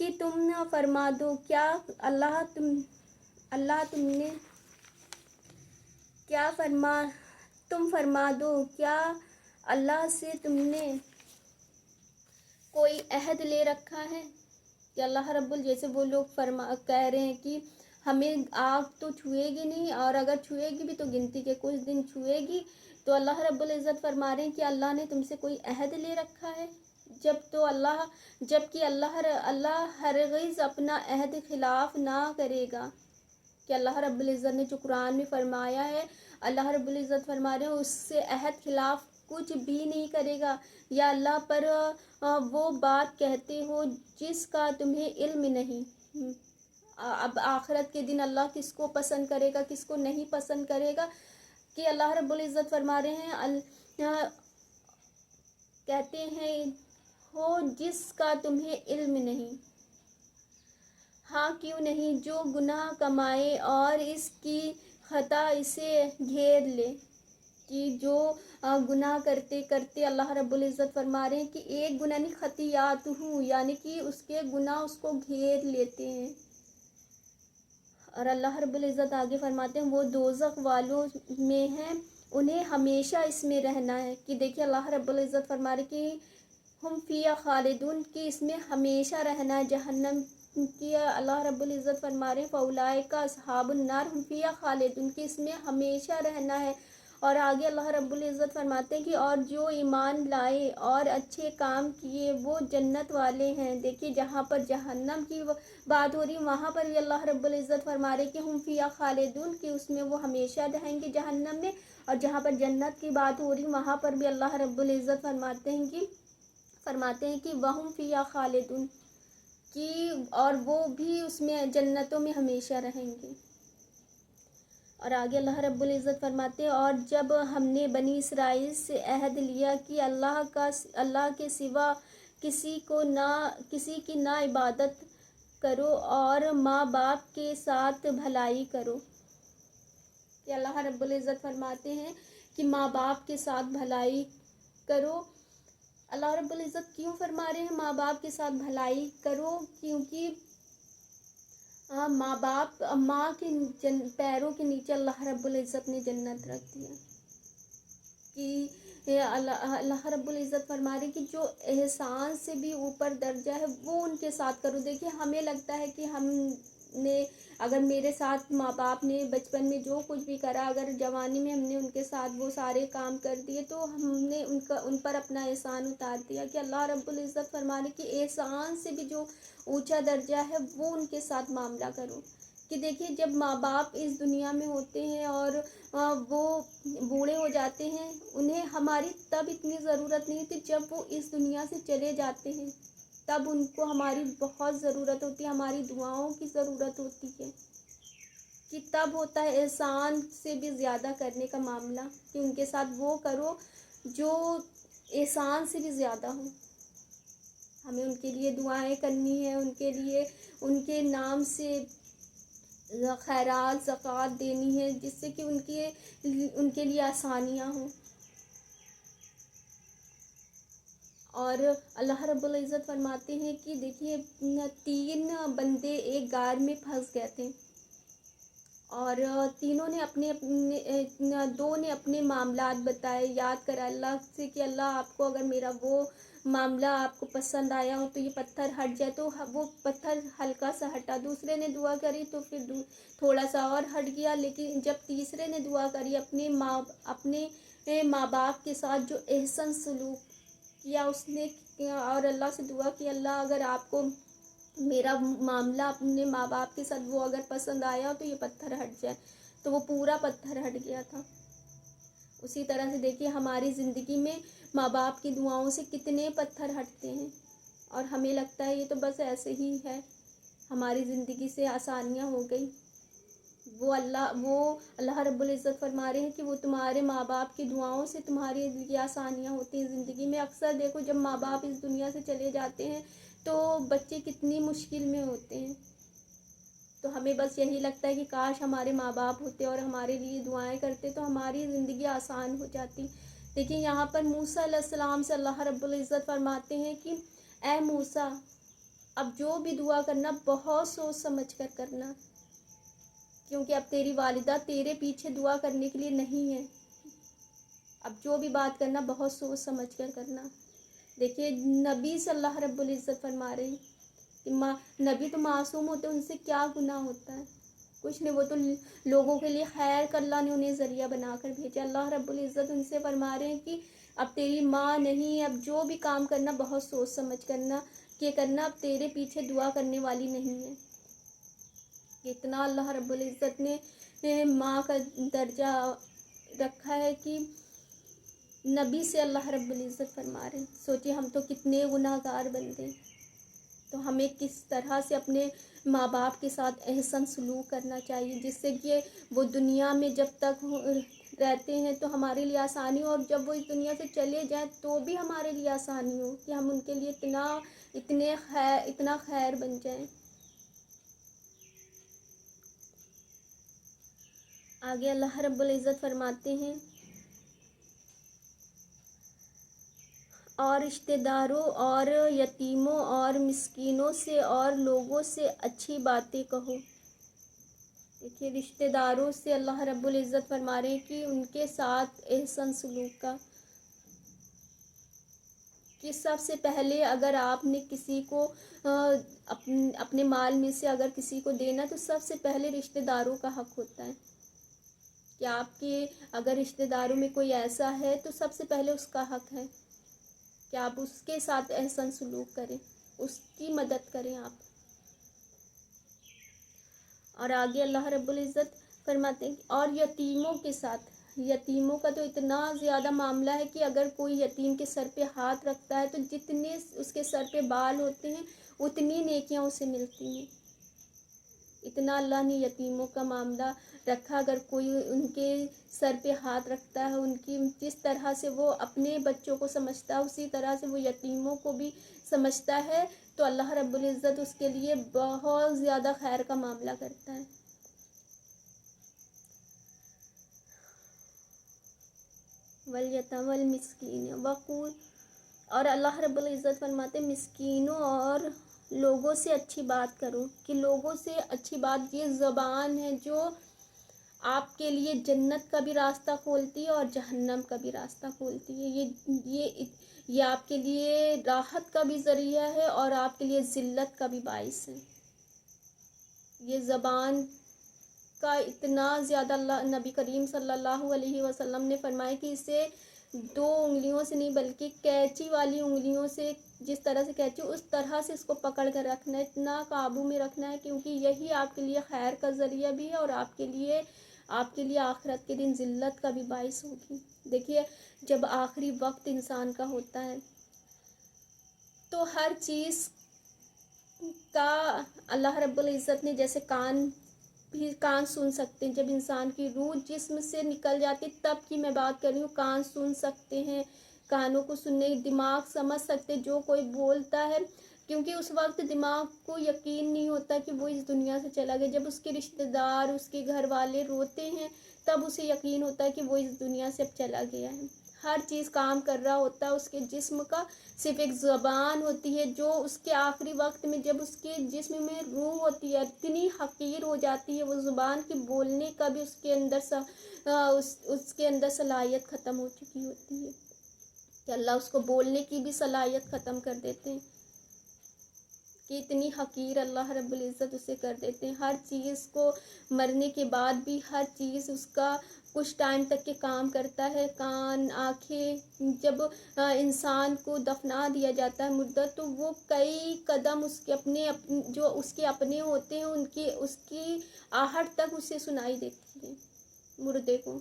کہ تم فرما دو کیا اللہ تم فرما دو کیا اللہ سے تم نے کوئی عہد لے رکھا ہے کہ اللہ رب جیسے وہ لوگ کہہ رہے ہیں کہ ہمیں آگ تو چھوئے گی نہیں، اور اگر چھوئے گی بھی تو گنتی کے کچھ دن چھوئے گی، تو اللہ رب العزت فرما رہے ہیں کہ اللہ نے تم سے کوئی عہد لے رکھا ہے، جبکہ اللہ ہرگز اپنا عہد خلاف نہ کرے گا، کہ اللہ رب العزت نے جو قرآن میں فرمایا ہے، اللہ رب العزت فرما رہے ہیں اس سے عہد خلاف کچھ بھی نہیں کرے گا، یا اللہ پر وہ بات کہتے ہو جس کا تمہیں علم نہیں۔ اب آخرت کے دن اللہ کس کو پسند کرے گا، کس کو نہیں پسند کرے گا، کہ اللہ رب العزت فرما رہے ہیں کہتے ہیں ہو جس کا تمہیں علم نہیں۔ ہاں کیوں نہیں، جو گناہ کمائے اور اس کی خطا اسے گھیر لے، کہ جو گناہ کرتے کرتے اللہ رب العزت فرما رہے ہیں کہ ایک گناہ نہیں، خطیات ہوں، یعنی کہ اس کے گناہ اس کو گھیر لیتے ہیں، اور اللہ رب العزت آگے فرماتے ہیں وہ دوزخ والوں میں ہیں، انہیں ہمیشہ اس میں رہنا ہے، کہ دیکھیں اللہ رب العزت فرما رہے کہ ہم فیہا خالدون، کہ اس میں ہمیشہ رہنا ہے، جہنم کی اللہ رب العزت فرما رہے ہیں فاولئک اصحاب النار ہم فیہا خالدون، کہ اس میں ہمیشہ رہنا ہے، اور آگے اللہ رب العزت فرماتے ہیں کہ اور جو ایمان لائے اور اچھے کام کیے وہ جنت والے ہیں۔ دیکھیے جہاں پر جہنم کی بات ہو رہی وہاں پر بھی اللہ رب العزت فرما رہے کہ ہم فیہا خالدون، کہ اس میں وہ ہمیشہ رہیں گے جہنم میں، اور جہاں پر جنت کی بات ہو رہی وہاں پر بھی اللہ رب العزت فرماتے ہیں کہ وہم فیہا خالدون، کہ اور وہ بھی اس میں جنتوں میں ہمیشہ رہیں گے۔ اور آگے اللہ رب العزت فرماتے ہیں اور جب ہم نے بنی اسرائیل سے عہد لیا کہ اللہ کے سوا کسی کی نہ عبادت کرو اور ماں باپ کے ساتھ بھلائی کرو، کہ اللہ رب العزت فرماتے ہیں کہ ماں باپ کے ساتھ بھلائی کرو۔ اللہ رب العزت کیوں فرما رہے ہیں ماں باپ کے ساتھ بھلائی کرو؟ کیونکہ ماں کے پیروں کے نیچے اللہ رب العزت نے جنت رکھ دیا، کہ اللہ رب العزت فرما رہے کہ جو احسان سے بھی اوپر درجہ ہے وہ ان کے ساتھ کرو۔ دیکھیے ہمیں لگتا ہے کہ ہم نے اگر میرے ساتھ ماں باپ نے بچپن میں جو کچھ بھی کرا، اگر جوانی میں ہم نے ان کے ساتھ وہ سارے کام کر دیے تو ہم نے ان پر اپنا احسان اتار دیا، کہ اللہ رب العزت فرما رہے کہ احسان سے بھی جو اونچا درجہ ہے وہ ان کے ساتھ معاملہ کرو۔ کہ دیکھیے جب ماں باپ اس دنیا میں ہوتے ہیں اور وہ بوڑھے ہو جاتے ہیں، انہیں ہماری تب اتنی ضرورت نہیں ہوتی، جب وہ اس دنیا سے چلے جاتے ہیں تب ان کو ہماری بہت ضرورت ہوتی ہے، ہماری دعاؤں کی ضرورت ہوتی ہے، کہ تب ہوتا ہے احسان سے بھی زیادہ کرنے کا معاملہ، کہ ان کے ساتھ وہ کرو جو احسان سے بھی زیادہ ہو۔ ہمیں ان کے لیے دعائیں کرنی ہے، ان کے لیے ان کے نام سے خیرات زکوٰۃ دینی ہے، جس سے کہ ان کے لیے آسانیاں ہوں۔ اور اللہ رب العزت فرماتے ہیں کہ دیکھیے 3 بندے ایک غار میں پھنس گئے تھے، اور تینوں نے دو نے اپنے معاملات بتائے، یاد کرا اللہ سے کہ اللہ آپ کو اگر میرا وہ معاملہ آپ کو پسند آیا ہو تو یہ پتھر ہٹ جائے، تو وہ پتھر ہلکا سا ہٹا، دوسرے نے دعا کری تو پھر تھوڑا سا اور ہٹ گیا، لیکن جب تیسرے نے دعا کری اپنے ماں باپ کے ساتھ جو احسن سلوک کیا اس نے، اور اللہ سے دعا کی اللہ اگر آپ کو میرا معاملہ اپنے ماں باپ کے ساتھ وہ اگر پسند آیا ہو تو یہ پتھر ہٹ جائے، تو وہ پورا پتھر ہٹ گیا تھا۔ اسی طرح سے دیکھیے ہماری زندگی میں ماں باپ کی دعاؤں سے کتنے پتھر ہٹتے ہیں، اور ہمیں لگتا ہے یہ تو بس ایسے ہی ہے، ہماری زندگی سے آسانیاں ہو گئی۔ وہ اللہ رب العزت فرما رہے ہیں کہ وہ تمہارے ماں باپ کی دعاؤں سے تمہاری لیے آسانیاں ہوتی ہیں زندگی میں۔ اکثر دیکھو جب ماں باپ اس دنیا سے چلے جاتے ہیں تو بچے کتنی مشکل میں ہوتے ہیں، تو ہمیں بس یہی لگتا ہے کہ کاش ہمارے ماں باپ ہوتے اور ہمارے لیے دعائیں کرتے تو ہماری زندگی آسان ہو جاتی۔ لیکن یہاں پر موسیٰ علیہ السلام سے اللہ رب العزت فرماتے ہیں کہ اے موسیٰ اب جو بھی دعا کرنا بہت سوچ سمجھ کر کرنا، کیونکہ اب تیری والدہ تیرے پیچھے دعا کرنے کے لیے نہیں ہے۔ اب جو بھی بات کرنا بہت سوچ سمجھ کر کرنا۔ دیکھیے نبی سے اللہ رب العزت فرما رہے ہیں کہ نبی تو معصوم ہوتے ہیں، ان سے کیا گناہ ہوتا ہے؟ کچھ نہیں، وہ تو لوگوں کے لیے خیر کا اللہ نے انہیں ذریعہ بنا کر بھیجا۔ اللہ رب العزت ان سے فرما رہے ہیں کہ اب تیری ماں نہیں، اب جو بھی کام کرنا بہت سوچ سمجھ کرنا کہ کرنا، اب تیرے پیچھے دعا کرنے والی نہیں ہے۔ اتنا اللہ رب العزت نے ماں کا درجہ رکھا ہے کہ نبی سے اللہ رب العزت فرما رہے ہیں۔ سوچے ہم تو کتنے گناہ گار بندے، تو ہمیں کس طرح سے اپنے ماں باپ کے ساتھ احسن سلوک کرنا چاہیے، جس سے کہ وہ دنیا میں جب تک رہتے ہیں تو ہمارے لیے آسانی ہو، اور جب وہ اس دنیا سے چلے جائیں تو بھی ہمارے لیے آسانی ہو کہ ہم ان کے لیے اتنا خیر بن جائیں۔ آگے اللہ رب العزت فرماتے ہیں اور رشتہ داروں اور یتیموں اور مسکینوں سے اور لوگوں سے اچھی باتیں کہو۔ دیکھیے رشتہ داروں سے اللہ رب العزت فرما رہے ہیں کہ ان کے ساتھ احسن سلوک کا، کہ سب سے پہلے اگر آپ نے کسی کو اپنے مال میں سے اگر کسی کو دینا تو سب سے پہلے رشتہ داروں کا حق ہوتا ہے کہ آپ کے اگر رشتہ داروں میں کوئی ایسا ہے تو سب سے پہلے اس کا حق ہے کہ آپ اس کے ساتھ احسن سلوک کریں، اس کی مدد کریں آپ۔ اور آگے اللہ رب العزت فرماتے ہیں اور یتیموں کے ساتھ، یتیموں کا تو اتنا زیادہ معاملہ ہے کہ اگر کوئی یتیم کے سر پہ ہاتھ رکھتا ہے تو جتنے اس کے سر پہ بال ہوتے ہیں اتنی نیکیاں اسے ملتی ہیں۔ اتنا اللہ نے یتیموں کا معاملہ رکھا، اگر کوئی ان کے سر پہ ہاتھ رکھتا ہے، ان کی جس طرح سے وہ اپنے بچوں کو سمجھتا ہے اسی طرح سے وہ یتیموں کو بھی سمجھتا ہے، تو اللہ رب العزت اس کے لیے بہت زیادہ خیر کا معاملہ کرتا ہے۔ والیتیم والمسکین وقول، اور اللہ رب العزت فرماتے مسکینوں اور لوگوں سے اچھی بات کرو، کہ لوگوں سے اچھی بات یہ زبان ہے جو آپ کے لیے جنت کا بھی راستہ کھولتی ہے اور جہنم کا بھی راستہ کھولتی ہے۔ یہ آپ کے لیے راحت کا بھی ذریعہ ہے اور آپ کے لیے ذلت کا بھی باعث ہے۔ یہ زبان کا اتنا زیادہ اللہ نبی کریم صلی اللہ علیہ وسلم نے فرمایا کہ اسے 2 انگلیوں سے نہیں بلکہ قینچی والی انگلیوں سے، جس طرح سے قینچی اس طرح سے اس کو پکڑ کر رکھنا ہے، اتنا قابو میں رکھنا ہے، کیونکہ یہی آپ کے لیے خیر کا ذریعہ بھی ہے اور آپ کے لیے آخرت کے دن ذلت کا بھی باعث ہوگی۔ دیکھیے جب آخری وقت انسان کا ہوتا ہے تو ہر چیز کا اللہ رب العزت نے جیسے کان سن سکتے ہیں، جب انسان کی روح جسم سے نکل جاتی تب کی میں بات کر رہی ہوں، کان سن سکتے ہیں، کانوں کو سننے، دماغ سمجھ سکتے جو کوئی بولتا ہے، کیونکہ اس وقت دماغ کو یقین نہیں ہوتا کہ وہ اس دنیا سے چلا گیا۔ جب اس کے رشتہ دار، اس کے گھر والے روتے ہیں تب اسے یقین ہوتا ہے کہ وہ اس دنیا سے اب چلا گیا ہے۔ ہر چیز کام کر رہا ہوتا ہے اس کے جسم کا، صرف ایک زبان ہوتی ہے جو اس کے آخری وقت میں جب اس کے جسم میں روح ہوتی ہے اتنی حقیر ہو جاتی ہے وہ زبان کی، بولنے کا بھی اس کے اندر صلاحیت ختم ہو چکی ہوتی ہے کہ اللہ اس کو بولنے کی بھی صلاحیت ختم کر دیتے ہیں، کہ اتنی حقیر اللہ رب العزت اسے کر دیتے ہیں۔ ہر چیز کو مرنے کے بعد بھی ہر چیز اس کا کچھ ٹائم تک کے کام کرتا ہے، کان، آنکھیں، جب انسان کو دفنا دیا جاتا ہے مردہ تو وہ کئی قدم اس کے جو اس کے اپنے ہوتے ہیں اس کی آہٹ تک اسے سنائی دیتی ہے، مردے کو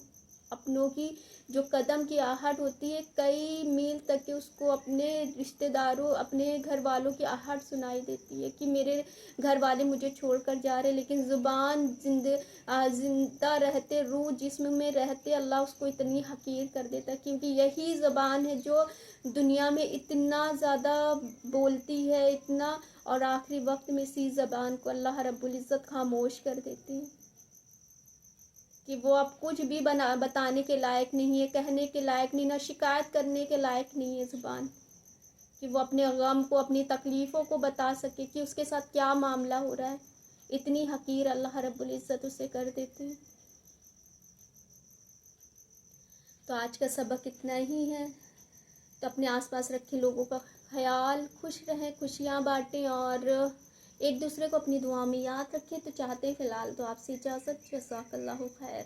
اپنوں کی جو قدم کی آہٹ ہوتی ہے کئی میل تک کے اس کو اپنے رشتہ داروں، اپنے گھر والوں کی آہٹ سنائی دیتی ہے کہ میرے گھر والے مجھے چھوڑ کر جا رہے، لیکن زبان زندہ رہتے، روح جسم میں رہتے اللہ اس کو اتنی حقیر کر دیتا ہے، کیونکہ یہی زبان ہے جو دنیا میں اتنا زیادہ بولتی ہے اتنا، اور آخری وقت میں اسی زبان کو اللہ رب العزت خاموش کر دیتے ہیں کہ وہ اب کچھ بھی بتانے کے لائق نہیں ہے، کہنے کے لائق نہیں، نہ شکایت کرنے کے لائق نہیں ہے زبان۔ کہ وہ اپنے غم کو، اپنی تکلیفوں کو بتا سکے کہ اس کے ساتھ کیا معاملہ ہو رہا ہے. اتنی حقیر اللہ رب العزت اسے کر دیتے ہیں. تو آج کا سبق اتنا ہی ہے. تو اپنے آس پاس رکھے لوگوں کا خیال، خوش رہیں، خوشیاں بانٹیں اور ایک دوسرے کو اپنی دعا میں یاد رکھیں. تو چاہتے ہیں فی الحال تو آپ سے اجازت. جزاک اللہ خیر.